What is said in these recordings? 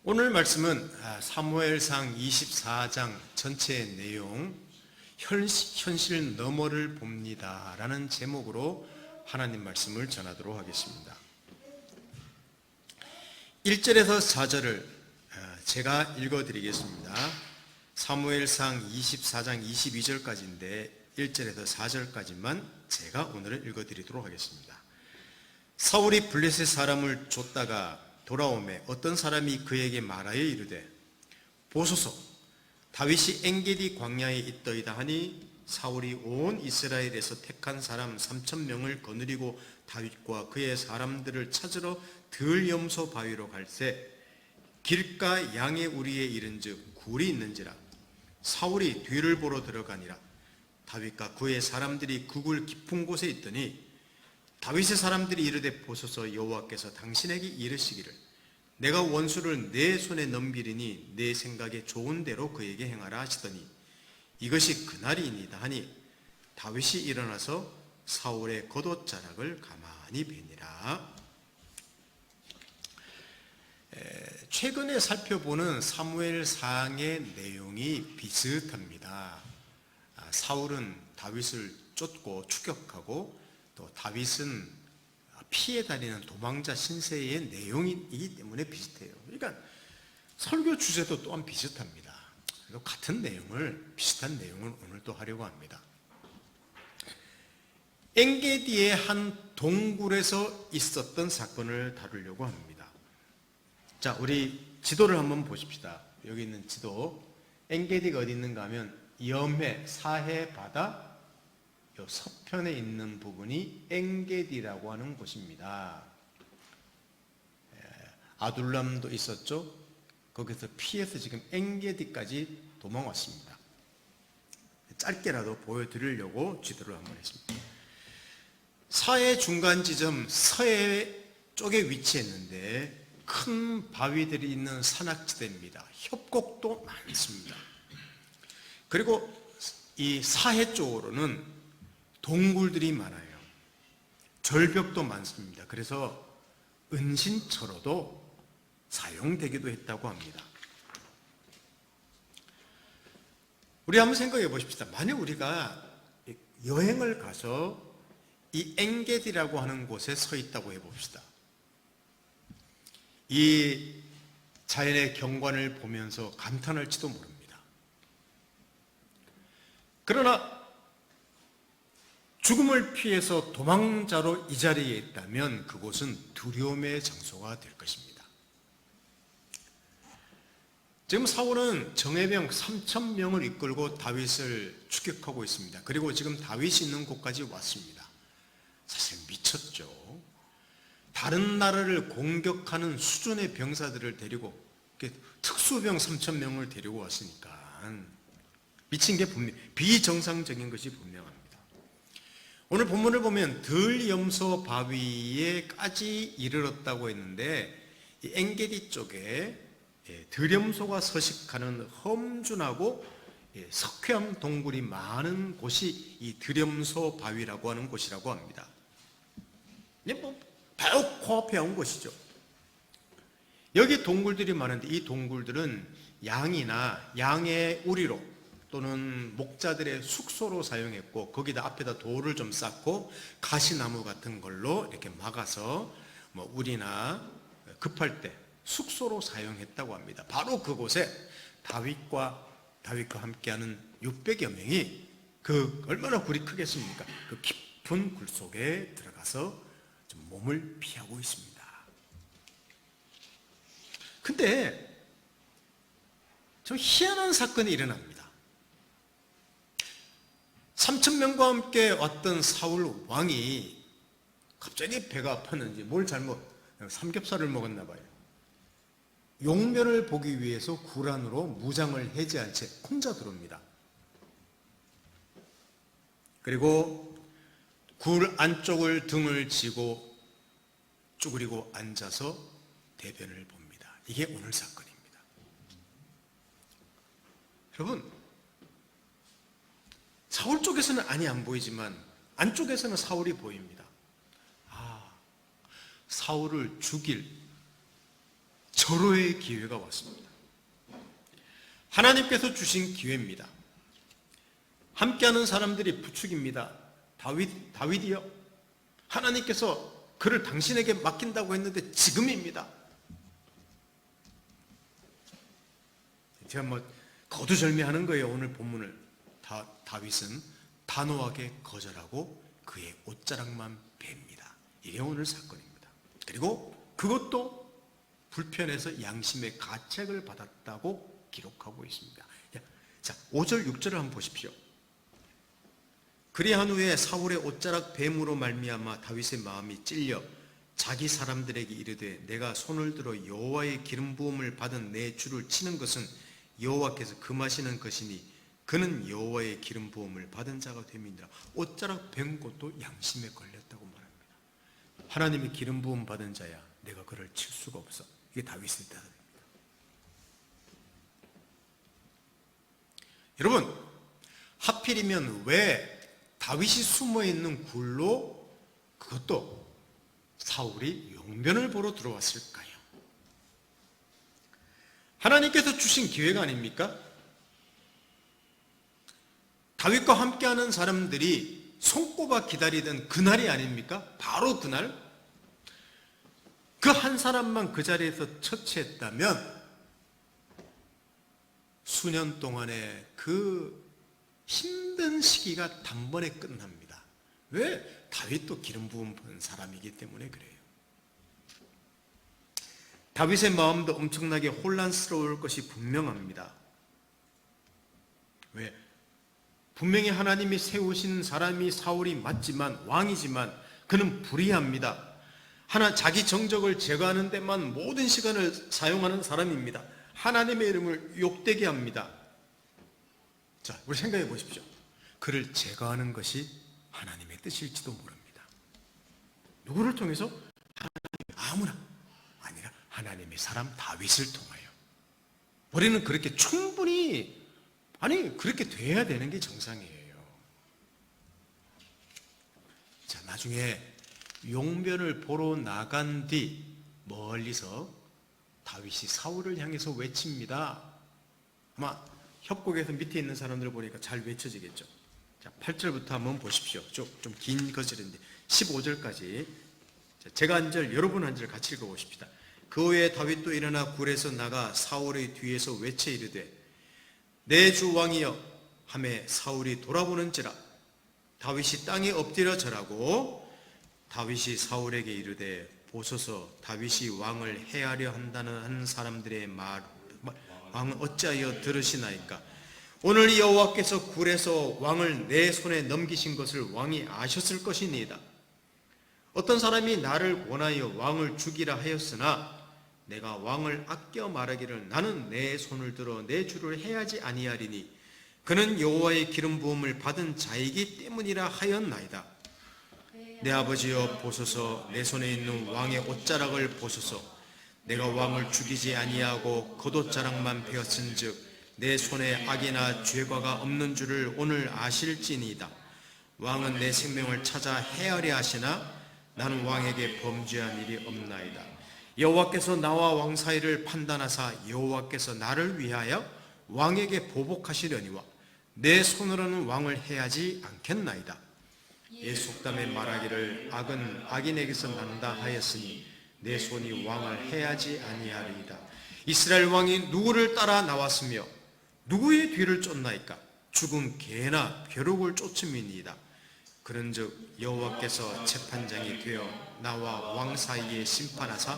오늘 말씀은 사무엘상 24장 전체의 내용, 현실 너머를 봅니다 라는 제목으로 하나님 말씀을 전하도록 하겠습니다. 1절에서 4절을 제가 읽어드리겠습니다. 사무엘상 24장 22절까지인데 1절에서 4절까지만 제가 오늘은 읽어드리도록 하겠습니다. 사울이 블레셋 사람을 쫓다가 돌아오매 어떤 사람이 그에게 말하여 이르되 보소서 다윗이 엔게디 광야에 있더이다 하니 사울이 온 이스라엘에서 택한 사람 3,000명을 거느리고 다윗과 그의 사람들을 찾으러 들염소 바위로 갈새 길가 양의 우리에 이른즉 굴이 있는지라 사울이 뒤를 보러 들어가니라. 다윗과 그의 사람들이 그 굴 깊은 곳에 있더니 다윗의 사람들이 이르되 보소서 여호와께서 당신에게 이르시기를 내가 원수를 내 손에 넘기리니 내 생각에 좋은 대로 그에게 행하라 하시더니 이것이 그날이니이다 하니 다윗이 일어나서 사울의 겉옷자락을 가만히 베니라. 최근에 살펴보는 사무엘상의 내용이 비슷합니다. 사울은 다윗을 쫓고 추격하고 또 다윗은 피해 다니는 도망자 신세의 내용이기 때문에 비슷해요. 그러니까 설교 주제도 또한 비슷합니다. 그래서 같은 내용을, 비슷한 내용을 오늘 또 하려고 합니다. 엔게디의 한 동굴에서 있었던 사건을 다루려고 합니다. 자, 우리 지도를 한번 보십시다. 여기 있는 지도. 엔게디가 어디 있는가 하면 염해, 사해 바다 요 서편에 있는 부분이 엔게디라고 하는 곳입니다. 아둘람도 있었죠. 거기서 피해서 지금 엔게디까지 도망왔습니다. 짧게라도 보여드리려고 지도를 한번 했습니다. 사해 중간 지점 서해 쪽에 위치했는데 큰 바위들이 있는 산악지대입니다. 협곡도 많습니다. 그리고 이 사해 쪽으로는 동굴들이 많아요. 절벽도 많습니다. 그래서 은신처로도 사용되기도 했다고 합니다. 우리 한번 생각해 보십시다. 만약 우리가 여행을 가서 이 엔게디라고 하는 곳에 서 있다고 해봅시다. 이 자연의 경관을 보면서 감탄할지도 모릅니다. 그러나 죽음을 피해서 도망자로 이 자리에 있다면 그곳은 두려움의 장소가 될 것입니다. 지금 사울은 정예병 3,000명을 이끌고 다윗을 추격하고 있습니다. 그리고 지금 다윗이 있는 곳까지 왔습니다. 사실 미쳤죠. 다른 나라를 공격하는 수준의 병사들을 데리고 특수병 3,000명을 데리고 왔으니까 미친 게 비정상적인 것이 분명합니다. 오늘 본문을 보면 들염소 바위에까지 이르렀다고 했는데 이 엔게디 쪽에 들염소가 서식하는 험준하고 석회암 동굴이 많은 곳이 이 들염소 바위라고 하는 곳이라고 합니다. 바로 코앞에 온 곳이죠. 여기 동굴들이 많은데 이 동굴들은 양이나 양의 우리로 또는 목자들의 숙소로 사용했고 거기다 앞에다 돌을 좀 쌓고 가시나무 같은 걸로 이렇게 막아서 우리나 급할 때 숙소로 사용했다고 합니다. 바로 그곳에 다윗과 함께하는 600여 명이 얼마나 굴이 크겠습니까? 그 깊은 굴 속에 들어가서 좀 몸을 피하고 있습니다. 근데 좀 희한한 사건이 일어납니다. 3,000명과 함께 왔던 사울 왕이 갑자기 배가 아팠는지 삼겹살을 먹었나 봐요. 용면을 보기 위해서 굴 안으로 무장을 해제한 채 혼자 들어옵니다. 그리고 굴 안쪽을 등을 지고 쭈그리고 앉아서 대변을 봅니다. 이게 오늘 사건입니다. 여러분, 사울 쪽에서는 안이 안 보이지만 안쪽에서는 사울이 보입니다. 사울을 죽일 절호의 기회가 왔습니다. 하나님께서 주신 기회입니다. 함께하는 사람들이 부축입니다. 다윗이요, 하나님께서 그를 당신에게 맡긴다고 했는데 지금입니다. 제가 거두절미하는 거예요. 오늘 본문을. 다윗은 단호하게 거절하고 그의 옷자락만 팹니다. 이게 오늘 사건입니다. 그리고 그것도 불편해서 양심의 가책을 받았다고 기록하고 있습니다. 자, 5절 6절을 한번 보십시오. 그리한 후에 사울의 옷자락 뱀으로 말미암아 다윗의 마음이 찔려 자기 사람들에게 이르되 내가 손을 들어 여호와의 기름 부음을 받은 내 주를 치는 것은 여호와께서 금하시는 것이니 그는 여호와의 기름 부음을 받은 자가 됨이니라. 옷자락 뱀 것도 양심에 걸렸다고 말합니다. 하나님의 기름 부음 받은 자야, 내가 그를 칠 수가 없어. 이게 다윗의 뜻입니다. 여러분, 하필이면 왜 다윗이 숨어있는 굴로 그것도 사울이 용변을 보러 들어왔을까요? 하나님께서 주신 기회가 아닙니까? 다윗과 함께하는 사람들이 손꼽아 기다리던 그날이 아닙니까? 바로 그날, 그 한 사람만 그 자리에서 처치했다면 수년 동안의 그 힘든 시기가 단번에 끝납니다. 왜? 다윗도 기름 부음 받은 사람이기 때문에 그래요. 다윗의 마음도 엄청나게 혼란스러울 것이 분명합니다. 왜? 분명히 하나님이 세우신 사람이 사울이 맞지만, 왕이지만 그는 불의합니다. 자기 정적을 제거하는 데만 모든 시간을 사용하는 사람입니다. 하나님의 이름을 욕되게 합니다. 자, 우리 생각해 보십시오. 그를 제거하는 것이 하나님의 뜻일지도 모릅니다. 누구를 통해서? 하나님 아무나 아니라 하나님의 사람 다윗을 통하여. 우리는 그렇게 충분히, 그렇게 돼야 되는 게 정상이에요. 자, 나중에 용변을 보러 나간 뒤 멀리서 다윗이 사울을 향해서 외칩니다. 아마 협곡에서 밑에 있는 사람들을 보니까 잘 외쳐지겠죠. 자, 8절부터 한번 보십시오. 좀 긴 거절인데 15절까지. 제가 한 절, 여러분 한 절 같이 읽어보십시다. 그 후에 다윗도 일어나 굴에서 나가 사울의 뒤에서 외쳐 이르되 내 주 왕이여 하매 사울이 돌아보는지라 다윗이 땅에 엎드려 절하고 다윗이 사울에게 이르되 보소서 다윗이 왕을 해하려 한다는 한 사람들의 말 왕은 어찌하여 들으시나이까? 오늘 여호와께서 굴에서 왕을 내 손에 넘기신 것을 왕이 아셨을 것이니이다. 어떤 사람이 나를 권하여 왕을 죽이라 하였으나 내가 왕을 아껴 말하기를 나는 내 손을 들어 내 주를 해하지 아니하리니 그는 여호와의 기름 부음을 받은 자이기 때문이라 하였나이다. 내 아버지여 보소서 내 손에 있는 왕의 옷자락을 보소서 내가 왕을 죽이지 아니하고 겉옷자락만 베었은즉 내 손에 악이나 죄과가 없는 줄을 오늘 아실지니이다. 왕은 내 생명을 찾아 해하려 하시나 나는 왕에게 범죄한 일이 없나이다. 여호와께서 나와 왕 사이를 판단하사 여호와께서 나를 위하여 왕에게 보복하시려니와 내 손으로는 왕을 해하지 않겠나이다. 예 속담에 말하기를 악은 악인에게서 난다 하였으니 내 손이 왕을 해하지 아니하리이다. 이스라엘 왕이 누구를 따라 나왔으며 누구의 뒤를 쫓나이까? 죽은 개나 벼룩을 쫓음이니이다. 그런즉 여호와께서 재판장이 되어 나와 왕 사이에 심판하사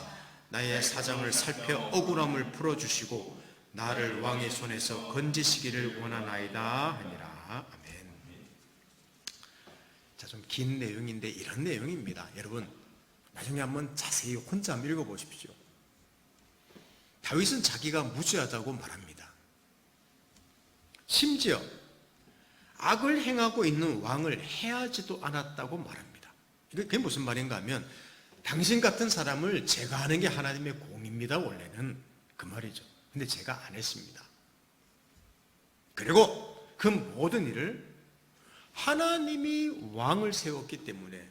나의 사정을 살펴 억울함을 풀어주시고 나를 왕의 손에서 건지시기를 원하나이다 하니라. 아멘. 자, 좀 긴 내용인데 이런 내용입니다. 여러분 나중에 한번 자세히 혼자 한번 읽어보십시오. 다윗은 자기가 무죄하다고 말합니다. 심지어 악을 행하고 있는 왕을 해하지도 않았다고 말합니다. 그게 무슨 말인가 하면 당신 같은 사람을 제거하는 게 하나님의 공입니다. 원래는 그 말이죠. 근데 제가 안 했습니다. 그리고 그 모든 일을 하나님이 왕을 세웠기 때문에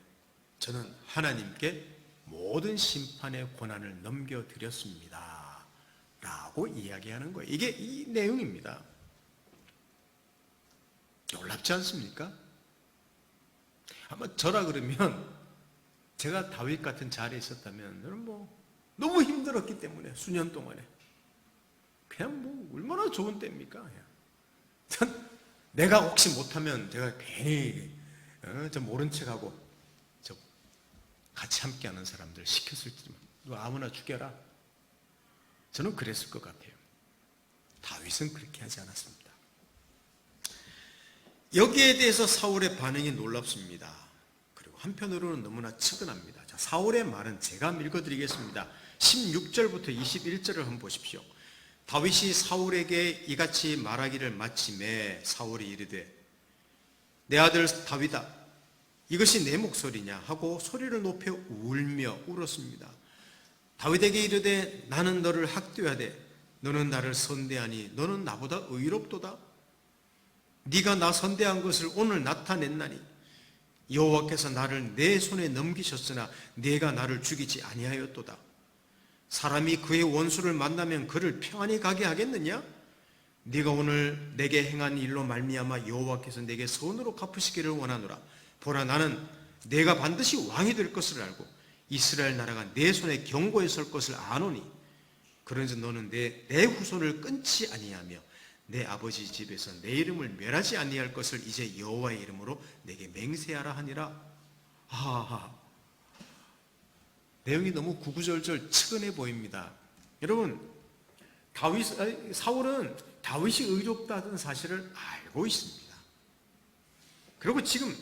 저는 하나님께 모든 심판의 권한을 넘겨드렸습니다. 라고 이야기하는 거예요. 이게 이 내용입니다. 놀랍지 않습니까? 아마 저라 그러면 제가 다윗 같은 자리에 있었다면 저는 너무 힘들었기 때문에 수년 동안에 그냥 얼마나 좋은 때입니까? 그냥. 내가 혹시 못하면 제가 괜히 저 모른 척하고 저 같이 함께하는 사람들 시켰을지만 너 아무나 죽여라. 저는 그랬을 것 같아요. 다윗은 그렇게 하지 않았습니다. 여기에 대해서 사울의 반응이 놀랍습니다. 그리고 한편으로는 너무나 측은합니다. 자, 사울의 말은 제가 읽어드리겠습니다. 16절부터 21절을 한번 보십시오. 다윗이 사울에게 이같이 말하기를 마침에 사울이 이르되 내 아들 다윗아 이것이 내 목소리냐 하고 소리를 높여 울며 울었습니다. 다윗에게 이르되 나는 너를 학대하되 너는 나를 선대하니 너는 나보다 의롭도다. 네가 나 선대한 것을 오늘 나타냈나니 여호와께서 나를 내 손에 넘기셨으나 네가 나를 죽이지 아니하였도다. 사람이 그의 원수를 만나면 그를 평안히 가게 하겠느냐? 네가 오늘 내게 행한 일로 말미암아 여호와께서 내게 선으로 갚으시기를 원하노라. 보라 나는 내가 반드시 왕이 될 것을 알고 이스라엘 나라가 내 손에 경고에 설 것을 아노니 그런즉 너는 내 후손을 끊지 아니하며 내 아버지 집에서 내 이름을 멸하지 아니할 것을 이제 여호와의 이름으로 내게 맹세하라 하니라. 내용이 너무 구구절절 측은해 보입니다. 여러분, 사울은 다윗이 의롭다는 사실을 알고 있습니다. 그리고 지금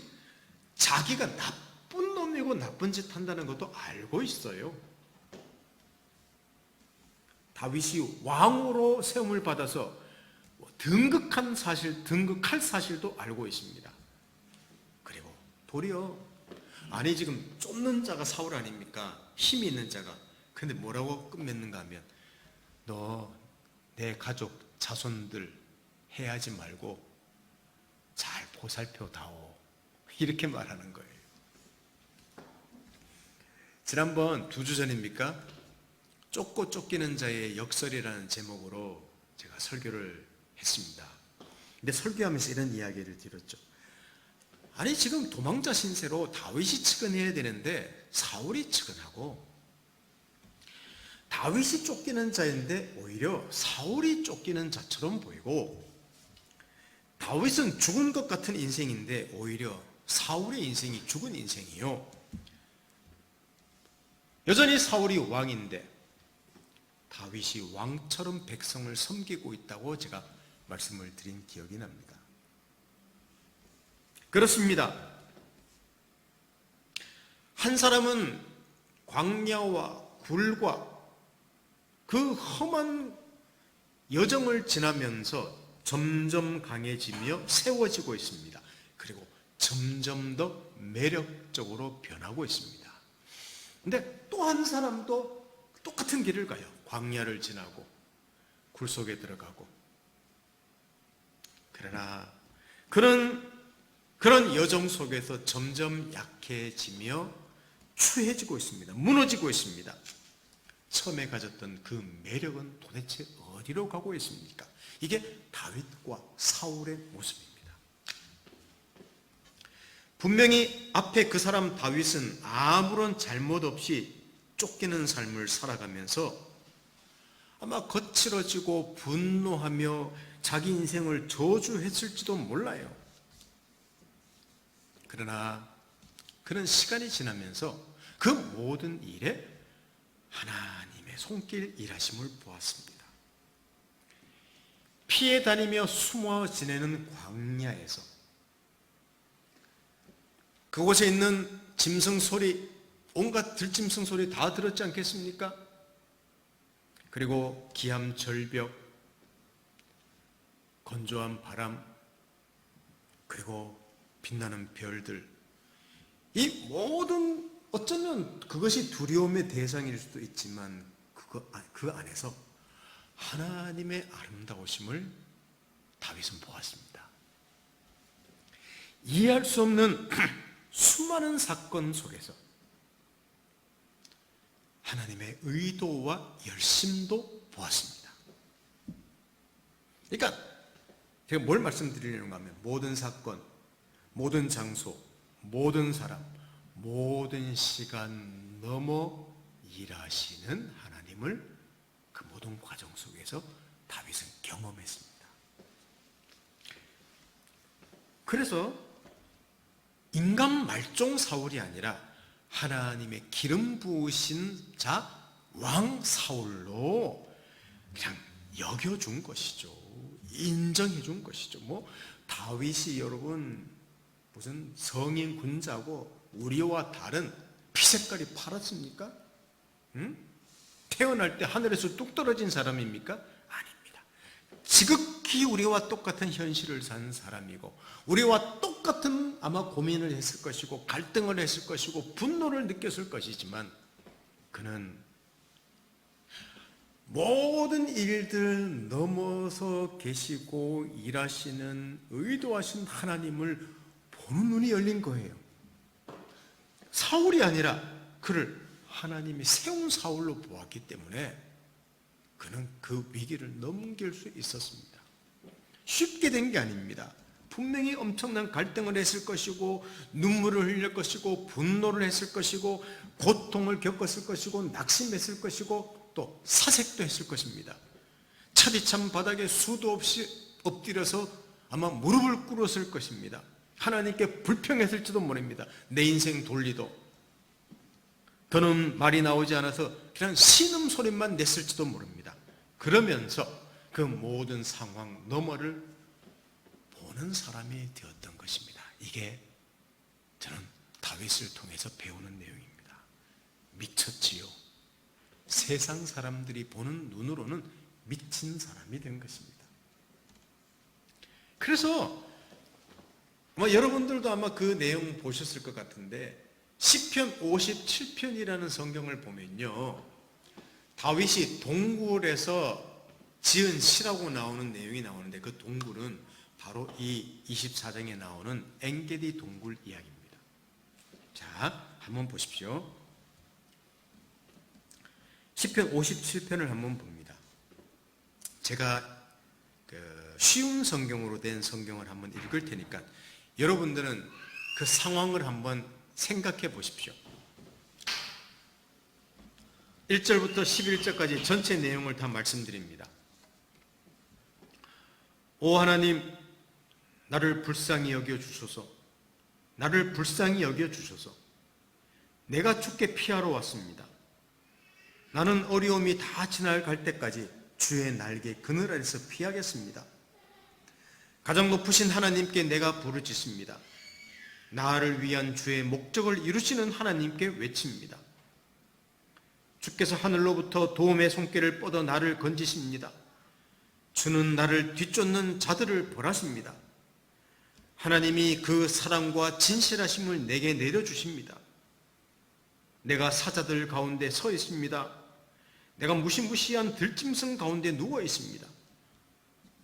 자기가 나쁜 놈이고 나쁜 짓 한다는 것도 알고 있어요. 다윗이 왕으로 세움을 받아서 등극할 사실도 알고 있습니다. 그리고 도리어 지금 쫓는 자가 사울 아닙니까? 힘이 있는 자가. 근데 뭐라고 끝맺는가 하면 너 내 가족 자손들 해하지 말고 잘 보살펴다오 이렇게 말하는 거예요. 지난번 2주 전입니까? 쫓고 쫓기는 자의 역설이라는 제목으로 제가 설교를 했습니다. 근데 설교하면서 이런 이야기를 드렸죠. 지금 도망자 신세로 다윗이 측은해야 되는데 사울이 측은하고 다윗이 쫓기는 자인데 오히려 사울이 쫓기는 자처럼 보이고 다윗은 죽은 것 같은 인생인데 오히려 사울의 인생이 죽은 인생이요. 여전히 사울이 왕인데 다윗이 왕처럼 백성을 섬기고 있다고 제가 말씀을 드린 기억이 납니다. 그렇습니다. 한 사람은 광야와 굴과 그 험한 여정을 지나면서 점점 강해지며 세워지고 있습니다. 그리고 점점 더 매력적으로 변하고 있습니다. 근데 또 한 사람도 똑같은 길을 가요. 광야를 지나고 굴 속에 들어가고. 그러나 그런 여정 속에서 점점 약해지며 추해지고 있습니다. 무너지고 있습니다. 처음에 가졌던 그 매력은 도대체 어디로 가고 있습니까? 이게 다윗과 사울의 모습입니다. 분명히 앞에 그 사람 다윗은 아무런 잘못 없이 쫓기는 삶을 살아가면서 아마 거칠어지고 분노하며 자기 인생을 저주했을지도 몰라요. 그러나 그런 시간이 지나면서 그 모든 일에 하나님의 손길 일하심을 보았습니다. 피해 다니며 숨어 지내는 광야에서 그곳에 있는 짐승 소리, 온갖 들짐승 소리 다 들었지 않겠습니까? 그리고 기암 절벽, 건조한 바람, 그리고 빛나는 별들, 이 모든 어쩌면 그것이 두려움의 대상일 수도 있지만 그 안에서 하나님의 아름다우심을 다윗은 보았습니다. 이해할 수 없는 수많은 사건 속에서 하나님의 의도와 열심도 보았습니다. 그러니까 제가 뭘 말씀드리려는가 하면 모든 사건, 모든 장소, 모든 사람, 모든 시간 넘어 일하시는 하나님을 그 모든 과정 속에서 다윗은 경험했습니다. 그래서 인간 말종 사울이 아니라 하나님의 기름 부으신 자 왕 사울로 그냥 여겨준 것이죠. 인정해준 것이죠. 뭐 다윗이 여러분 무슨 성인 군자고 우리와 다른 피색깔이 파랗습니까? 응? 태어날 때 하늘에서 뚝 떨어진 사람입니까? 아닙니다. 지극히 우리와 똑같은 현실을 산 사람이고 우리와 똑같은 아마 고민을 했을 것이고 갈등을 했을 것이고 분노를 느꼈을 것이지만 그는 모든 일들 넘어서 계시고 일하시는 의도하신 하나님을 보는 눈이 열린 거예요. 사울이 아니라 그를 하나님이 세운 사울로 보았기 때문에 그는 그 위기를 넘길 수 있었습니다. 쉽게 된 게 아닙니다. 분명히 엄청난 갈등을 했을 것이고 눈물을 흘릴 것이고 분노를 했을 것이고 고통을 겪었을 것이고 낙심했을 것이고 또 사색도 했을 것입니다. 차디찬 바닥에 수도 없이 엎드려서 아마 무릎을 꿇었을 것입니다. 하나님께 불평했을지도 모릅니다. 내 인생 돌리도 더는 말이 나오지 않아서 그냥 신음소리만 냈을지도 모릅니다. 그러면서 그 모든 상황 너머를 보는 사람이 되었던 것입니다. 이게 저는 다윗을 통해서 배우는 내용입니다. 미쳤지요. 세상 사람들이 보는 눈으로는 미친 사람이 된 것입니다. 그래서 여러분들도 아마 그 내용 보셨을 것 같은데 시편 57편이라는 성경을 보면요, 다윗이 동굴에서 지은 시라고 나오는 내용이 나오는데 그 동굴은 바로 이 24장에 나오는 엔게디 동굴 이야기입니다. 자, 한번 보십시오. 시편 57편을 한번 봅니다. 제가 쉬운 성경으로 된 성경을 한번 읽을 테니까 여러분들은 그 상황을 한번 생각해 보십시오. 1절부터 11절까지 전체 내용을 다 말씀드립니다. 오 하나님, 나를 불쌍히 여겨 주소서. 나를 불쌍히 여겨 주소서. 내가 주께 피하러 왔습니다. 나는 어려움이 다 지나갈 때까지 주의 날개 그늘 아래서 피하겠습니다. 가장 높으신 하나님께 내가 부르짖습니다. 나를 위한 주의 목적을 이루시는 하나님께 외칩니다. 주께서 하늘로부터 도움의 손길을 뻗어 나를 건지십니다. 주는 나를 뒤쫓는 자들을 벌하십니다. 하나님이 그 사랑과 진실하심을 내게 내려주십니다. 내가 사자들 가운데 서 있습니다. 내가 무시무시한 들짐승 가운데 누워 있습니다.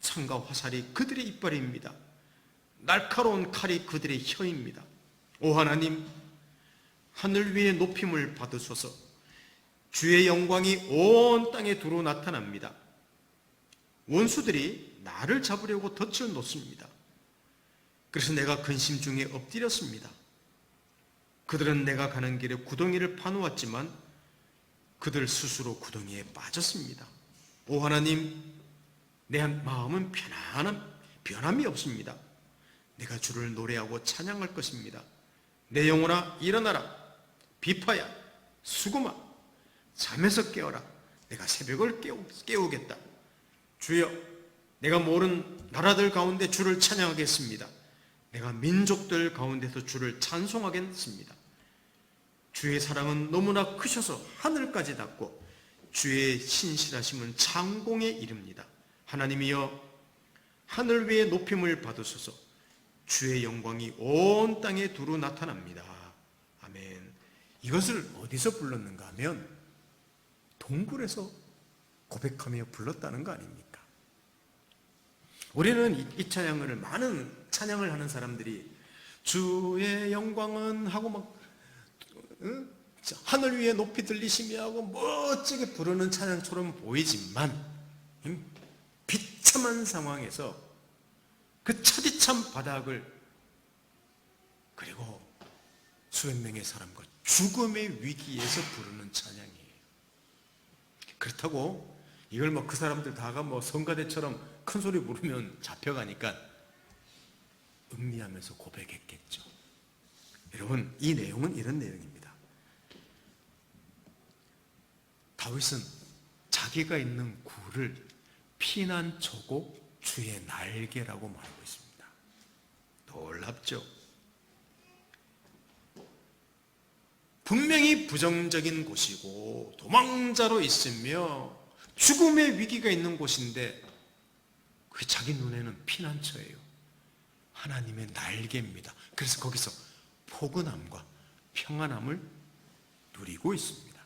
창과 화살이 그들의 이빨입니다. 날카로운 칼이 그들의 혀입니다. 오 하나님, 하늘 위에 높임을 받으소서. 주의 영광이 온 땅에 두루 나타납니다. 원수들이 나를 잡으려고 덫을 놓습니다. 그래서 내가 근심 중에 엎드렸습니다. 그들은 내가 가는 길에 구덩이를 파놓았지만 그들 스스로 구덩이에 빠졌습니다. 오 하나님, 내 마음은 변함이 없습니다. 내가 주를 노래하고 찬양할 것입니다. 내 영혼아 일어나라. 비파야 수고마 잠에서 깨어라. 내가 새벽을 깨우겠다. 주여, 내가 모르는 나라들 가운데 주를 찬양하겠습니다. 내가 민족들 가운데서 주를 찬송하겠습니다. 주의 사랑은 너무나 크셔서 하늘까지 닿고 주의 신실하심은 창공에 이릅니다. 하나님이여, 하늘 위에 높임을 받으소서. 주의 영광이 온 땅에 두루 나타납니다. 아멘. 이것을 어디서 불렀는가 하면 동굴에서 고백하며 불렀다는 거 아닙니까? 우리는 이 찬양을, 많은 찬양을 하는 사람들이 주의 영광은 하고 막 하늘 위에 높이 들리시며 하고 멋지게 부르는 찬양처럼 보이지만 빛 처참한 상황에서 그 처디찬 바닥을, 그리고 수백 명의 사람과 죽음의 위기에서 부르는 찬양이에요. 그렇다고 이걸 뭐 그 사람들 다가 뭐 성가대처럼 큰 소리 부르면 잡혀가니까 음미하면서 고백했겠죠. 여러분, 이 내용은 이런 내용입니다. 다윗은 자기가 있는 굴을 피난처고 주의 날개라고 말하고 있습니다. 놀랍죠? 분명히 부정적인 곳이고 도망자로 있으며 죽음의 위기가 있는 곳인데 그게 자기 눈에는 피난처예요. 하나님의 날개입니다. 그래서 거기서 포근함과 평안함을 누리고 있습니다.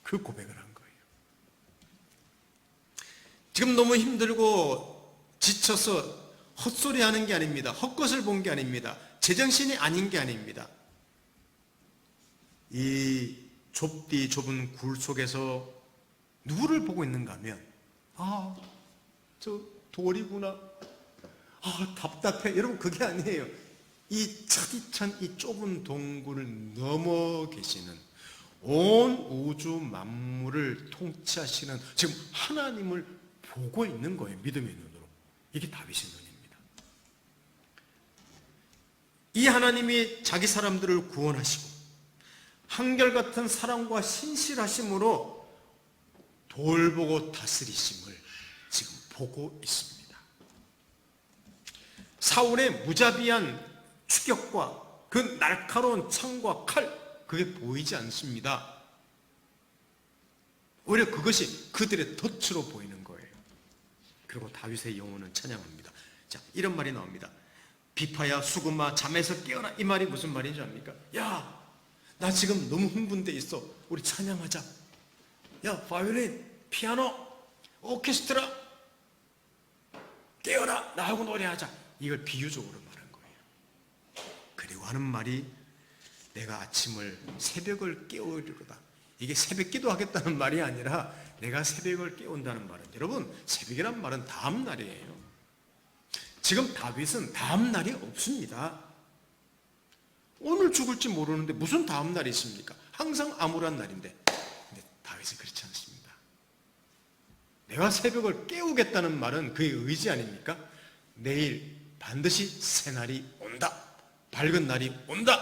그 고백을 한 거예요. 지금 너무 힘들고 지쳐서 헛소리 하는 게 아닙니다. 헛것을 본 게 아닙니다. 제정신이 아닌 게 아닙니다. 이 좁디 좁은 굴 속에서 누구를 보고 있는가 하면, 저 돌이구나, 답답해. 여러분, 그게 아니에요. 이 차디찬 이 좁은 동굴을 넘어 계시는, 온 우주 만물을 통치하시는 지금 하나님을 보고 있는 거예요. 믿음의 눈으로. 이게 다윗의 눈입니다. 이 하나님이 자기 사람들을 구원하시고 한결같은 사랑과 신실하심으로 돌보고 다스리심을 지금 보고 있습니다. 사울의 무자비한 추격과 그 날카로운 창과 칼, 그게 보이지 않습니다. 오히려 그것이 그들의 덫으로 보이는 거예요. 그리고 다윗의 영혼은 찬양합니다. 자, 이런 말이 나옵니다. 비파야 수금아 잠에서 깨어나. 이 말이 무슨 말인지 압니까? 야, 나 지금 너무 흥분돼 있어. 우리 찬양하자. 야, 바이올린, 피아노, 오케스트라, 깨어라. 나하고 노래하자. 이걸 비유적으로 말한 거예요. 그리고 하는 말이 내가 아침을, 새벽을 깨우리로다. 이게 새벽 기도하겠다는 말이 아니라 내가 새벽을 깨운다는 말은, 여러분, 새벽이란 말은 다음 날이에요. 지금 다윗은 다음 날이 없습니다. 오늘 죽을지 모르는데 무슨 다음 날이 있습니까? 항상 암울한 날인데. 근데 다윗은 그렇지 않습니다. 내가 새벽을 깨우겠다는 말은 그의 의지 아닙니까? 내일 반드시 새 날이 온다. 밝은 날이 온다.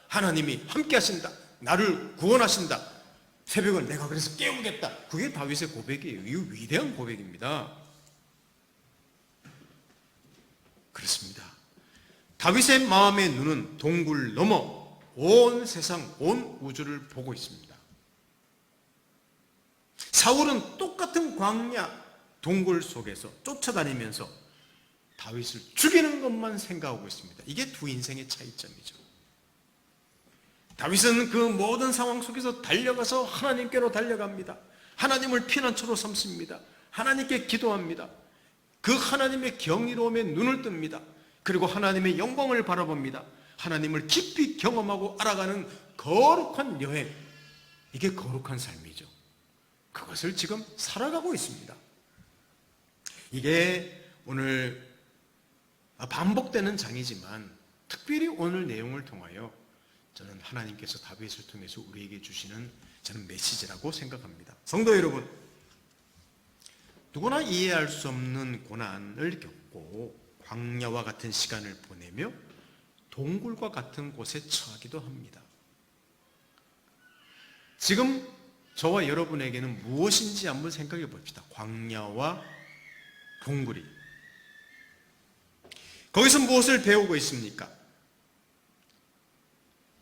하나님이 함께 하신다. 나를 구원하신다. 새벽을 내가 그래서 깨우겠다. 그게 다윗의 고백이에요. 이 위대한 고백입니다. 그렇습니다. 다윗의 마음의 눈은 동굴 넘어 온 세상, 온 우주를 보고 있습니다. 사울은 똑같은 광야 동굴 속에서 쫓아다니면서 다윗을 죽이는 것만 생각하고 있습니다. 이게 두 인생의 차이점이죠. 다윗은 그 모든 상황 속에서 달려가서 하나님께로 달려갑니다. 하나님을 피난처로 삼습니다. 하나님께 기도합니다. 그 하나님의 경이로움에 눈을 뜹니다. 그리고 하나님의 영광을 바라봅니다. 하나님을 깊이 경험하고 알아가는 거룩한 여행, 이게 거룩한 삶이죠. 그것을 지금 살아가고 있습니다. 이게 오늘 반복되는 장이지만 특별히 오늘 내용을 통하여 저는 하나님께서 다윗을 통해서 우리에게 주시는 저는 메시지라고 생각합니다. 성도 여러분, 누구나 이해할 수 없는 고난을 겪고 광야와 같은 시간을 보내며 동굴과 같은 곳에 처하기도 합니다. 지금 저와 여러분에게는 무엇인지 한번 생각해 봅시다. 광야와 동굴이. 거기서 무엇을 배우고 있습니까?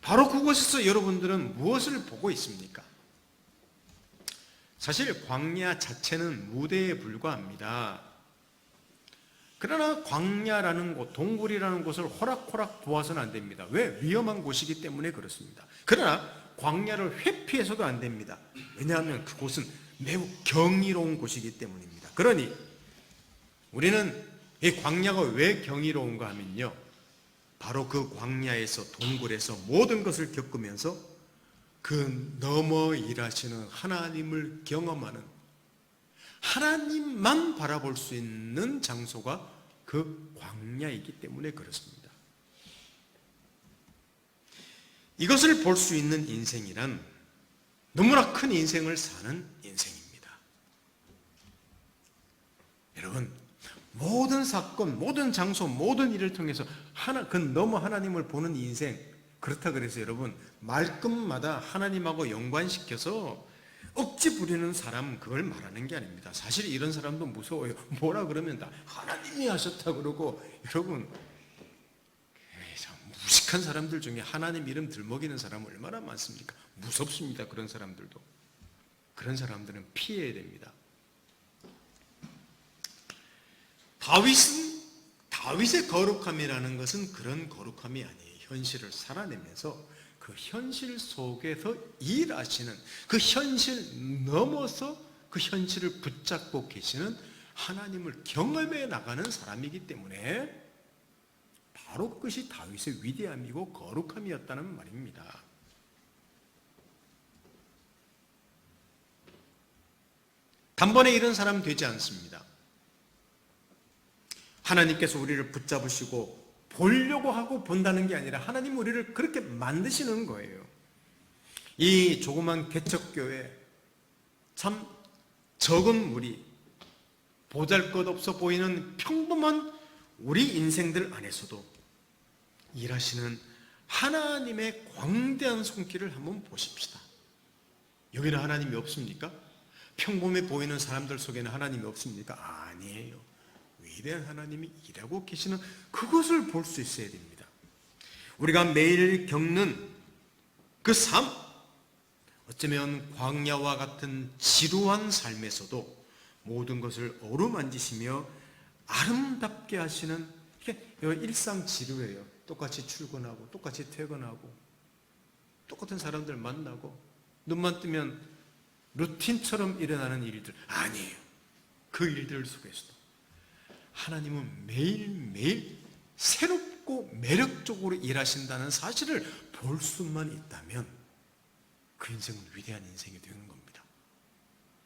바로 그곳에서 여러분들은 무엇을 보고 있습니까? 사실 광야 자체는 무대에 불과합니다. 그러나 광야라는 곳, 동굴이라는 곳을 호락호락 보아서는 안 됩니다. 왜? 위험한 곳이기 때문에 그렇습니다. 그러나 광야를 회피해서도 안 됩니다. 왜냐하면 그곳은 매우 경이로운 곳이기 때문입니다. 그러니 우리는 이 광야가 왜 경이로운가 하면요, 바로 그 광야에서, 동굴에서 모든 것을 겪으면서 그 너머 일하시는 하나님을 경험하는, 하나님만 바라볼 수 있는 장소가 그 광야이기 때문에 그렇습니다. 이것을 볼 수 있는 인생이란 너무나 큰 인생을 사는 인생입니다. 여러분, 모든 사건, 모든 장소, 모든 일을 통해서 너무 하나님을 보는 인생, 그렇다 그래서 여러분 말끝마다 하나님하고 연관시켜서 억지 부리는 사람, 그걸 말하는 게 아닙니다. 사실 이런 사람도 무서워요. 뭐라 그러면 다 하나님이 하셨다 그러고, 여러분 무식한 사람들 중에 하나님 이름 들먹이는 사람 얼마나 많습니까? 무섭습니다. 그런 사람들도. 그런 사람들은 피해야 됩니다. 다윗의 거룩함이라는 것은 그런 거룩함이 아니에요. 현실을 살아내면서 그 현실 속에서 일하시는, 그 현실 넘어서 그 현실을 붙잡고 계시는 하나님을 경험해 나가는 사람이기 때문에 바로 그것이 다윗의 위대함이고 거룩함이었다는 말입니다. 단번에 이런 사람 되지 않습니다. 하나님께서 우리를 붙잡으시고 보려고 하고 본다는 게 아니라 하나님 우리를 그렇게 만드시는 거예요. 이 조그만 개척교회, 참 적은 무리, 보잘것없어 보이는 평범한 우리 인생들 안에서도 일하시는 하나님의 광대한 손길을 한번 보십시다. 여기는 하나님이 없습니까? 평범해 보이는 사람들 속에는 하나님이 없습니까? 아니에요. 위대한 하나님이 일하고 계시는 그것을 볼 수 있어야 됩니다. 우리가 매일 겪는 그 삶, 어쩌면 광야와 같은 지루한 삶에서도 모든 것을 어루만지시며 아름답게 하시는, 일상 지루해요. 똑같이 출근하고 똑같이 퇴근하고 똑같은 사람들 만나고 눈만 뜨면 루틴처럼 일어나는 일들 아니에요. 그 일들 속에서도 하나님은 매일매일 새롭고 매력적으로 일하신다는 사실을 볼 수만 있다면 그 인생은 위대한 인생이 되는 겁니다.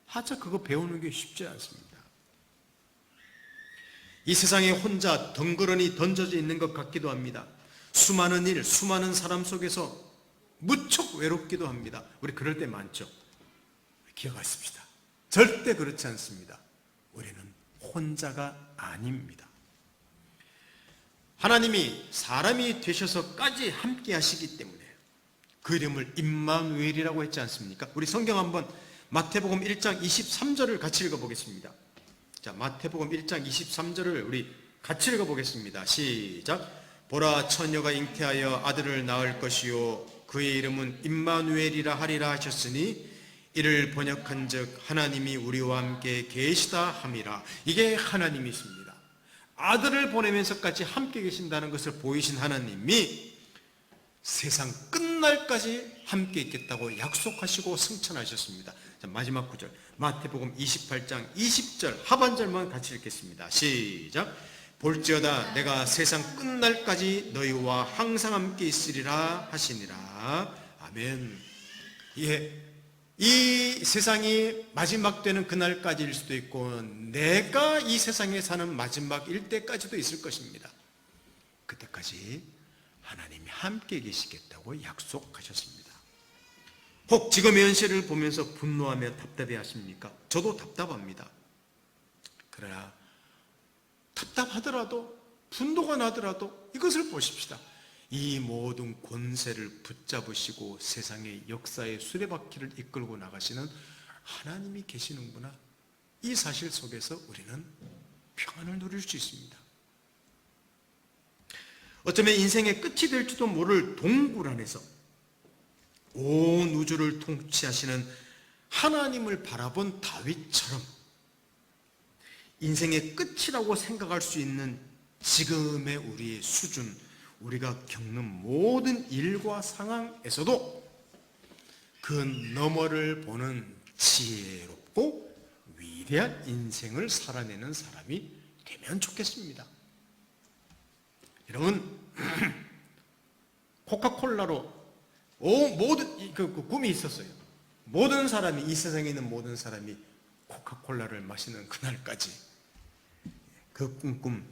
하차 그거 배우는 게 쉽지 않습니다. 이 세상에 혼자 덩그러니 던져져 있는 것 같기도 합니다. 수많은 일, 수많은 사람 속에서 무척 외롭기도 합니다. 우리 그럴 때 많죠. 기억하십시다. 절대 그렇지 않습니다. 우리는 혼자가 아닙니다. 하나님이 사람이 되셔서까지 함께 하시기 때문에 그 이름을 임마누엘이라고 했지 않습니까? 우리 성경 한번 마태복음 1장 23절을 같이 읽어보겠습니다. 자, 마태복음 1장 23절을 우리 같이 읽어보겠습니다. 시작. 보라, 처녀가 잉태하여 아들을 낳을 것이요 그의 이름은 임마누엘이라 하리라 하셨으니 이를 번역한즉 하나님이 우리와 함께 계시다 함이라. 이게 하나님이십니다. 아들을 보내면서까지 함께 계신다는 것을 보이신 하나님이 세상 끝날까지 함께 있겠다고 약속하시고 승천하셨습니다. 자, 마지막 구절 마태복음 28장 20절 하반절만 같이 읽겠습니다. 시작. 볼지어다 내가 세상 끝날까지 너희와 항상 함께 있으리라 하시니라. 아멘. 이 세상이 마지막 되는 그날까지일 수도 있고 내가 이 세상에 사는 마지막일 때까지도 있을 것입니다. 그때까지 하나님이 함께 계시겠다고 약속하셨습니다. 혹 지금의 현실을 보면서 분노하며 답답해 하십니까? 저도 답답합니다. 그러나 답답하더라도 분노가 나더라도 이것을 보십시다. 이 모든 권세를 붙잡으시고 세상의 역사의 수레바퀴를 이끌고 나가시는 하나님이 계시는구나. 이 사실 속에서 우리는 평안을 누릴 수 있습니다. 어쩌면 인생의 끝이 될지도 모를 동굴 안에서 온 우주를 통치하시는 하나님을 바라본 다윗처럼 인생의 끝이라고 생각할 수 있는 지금의 우리의 수준, 우리가 겪는 모든 일과 상황에서도 그 너머를 보는 지혜롭고 위대한 인생을 살아내는 사람이 되면 좋겠습니다. 여러분, 코카콜라로 모든 그 꿈이 있었어요. 모든 사람이, 이 세상에 있는 모든 사람이 코카콜라를 마시는 그날까지 그 꿈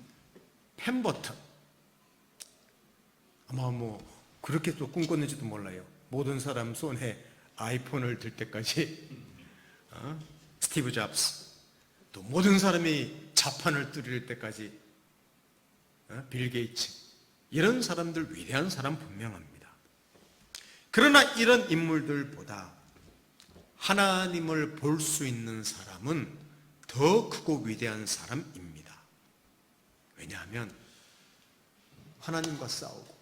펜버튼, 아마 그렇게 또 꿈꿨는지도 몰라요. 모든 사람 손에 아이폰을 들 때까지, 스티브 잡스, 또 모든 사람이 자판을 뚫을 때까지, 빌 게이츠, 이런 사람들, 위대한 사람 분명합니다. 그러나 이런 인물들보다 하나님을 볼 수 있는 사람은 더 크고 위대한 사람입니다. 왜냐하면 하나님과 싸우고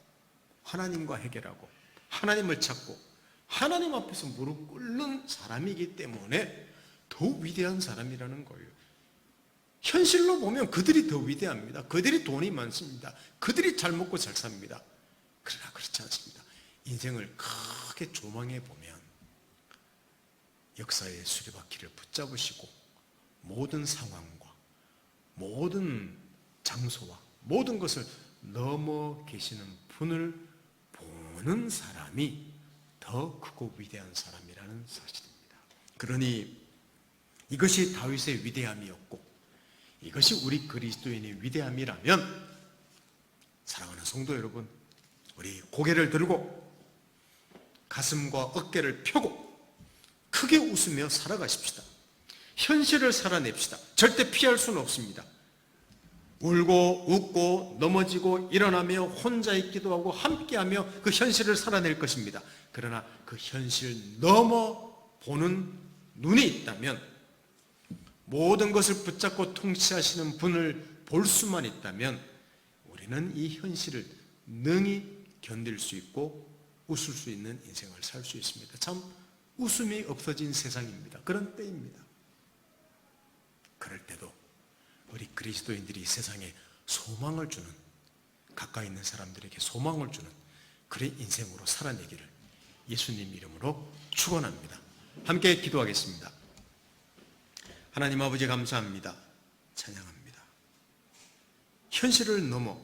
하나님과 해결하고 하나님을 찾고 하나님 앞에서 무릎 꿇는 사람이기 때문에 더 위대한 사람이라는 거예요. 현실로 보면 그들이 더 위대합니다. 그들이 돈이 많습니다. 그들이 잘 먹고 잘 삽니다. 그러나 그렇지 않습니다. 인생을 크게 조망해 보면 역사의 수레바퀴를 붙잡으시고 모든 상황과 모든 장소와 모든 것을 넘어 계시는 분을 보는 사람이 더 크고 위대한 사람이라는 사실입니다. 그러니 이것이 다윗의 위대함이었고 이것이 우리 그리스도인의 위대함이라면, 사랑하는 성도 여러분, 우리 고개를 들고 가슴과 어깨를 펴고 크게 웃으며 살아가십시다. 현실을 살아냅시다. 절대 피할 수는 없습니다. 울고 웃고 넘어지고 일어나며 혼자 있기도 하고 함께하며 그 현실을 살아낼 것입니다. 그러나 그 현실 넘어 보는 눈이 있다면, 모든 것을 붙잡고 통치하시는 분을 볼 수만 있다면 우리는 이 현실을 능히 견딜 수 있고 웃을 수 있는 인생을 살 수 있습니다. 참 웃음이 없어진 세상입니다. 그런 때입니다. 그럴 때도 우리 그리스도인들이 세상에 소망을 주는, 가까이 있는 사람들에게 소망을 주는 그런 인생으로 살아내기를 예수님 이름으로 축원합니다. 함께 기도하겠습니다. 하나님 아버지, 감사합니다. 찬양합니다. 현실을 넘어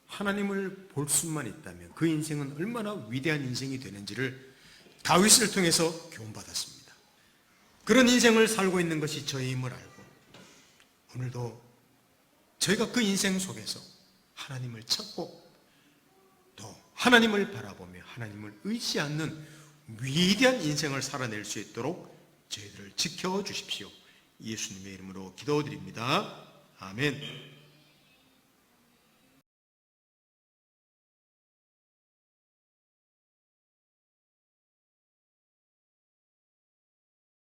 하나님을 볼 수만 있다면 그 인생은 얼마나 위대한 인생이 되는지를 다윗을 통해서 교훈받았습니다. 그런 인생을 살고 있는 것이 저희임을 알고 오늘도 저희가 그 인생 속에서 하나님을 찾고 또 하나님을 바라보며 하나님을 의지하는 위대한 인생을 살아낼 수 있도록 저희들을 지켜주십시오. 예수님의 이름으로 기도드립니다. 아멘.